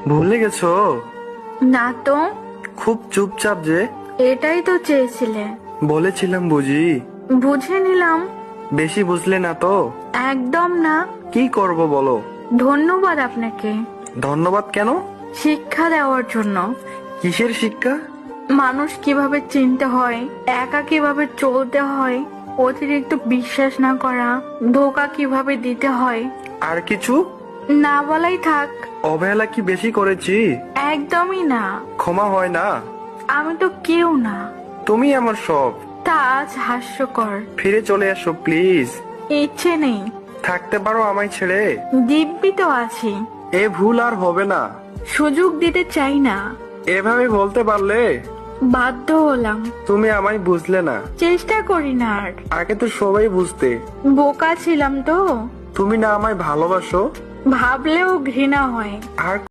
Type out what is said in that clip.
ভুলে গেছো? না তো। খুব চুপচাপ যে। এটাই তো চেয়েছিলে। বলেছিলাম বুঝি। বুঝে নিলাম। বেশি বুঝলে না তো? একদম না। কি করব বলো? ধন্যবাদ আপনাকে ধন্যবাদ কেন? শিক্ষা দেওয়ার জন্য। কিসের শিক্ষা? মানুষ কিভাবে চিনতে হয়, একা কিভাবে চলতে হয়, অতিরিক্ত বিশ্বাস না করা, ধোকা কিভাবে দিতে হয়। আর কিছু? না বলাই থাক। অবহেলা কি বেশি করেছি? একদমই না। ক্ষমা হয় না? আমি তো কেউ না। তুমি আমার সব। তা আজ হাস্যকর। ফিরে চলে আসো প্লিজ। ইচ্ছে নেই। থাকতে পারো আমায় ছেড়ে? দিব্যি তো আছি। এ ভুল আর হবে না। সুযোগ দিতে চাই না। এভাবে বলতে পারলে? বাধ্য হলাম। তুমি আমায় বুঝলে না। চেষ্টা করি না আর। আগে তো সবাই বুঝতে। বোকা ছিলাম তো। তুমি না আমায় ভালোবাসো? ভাবলেও ঘৃণা হয়। আর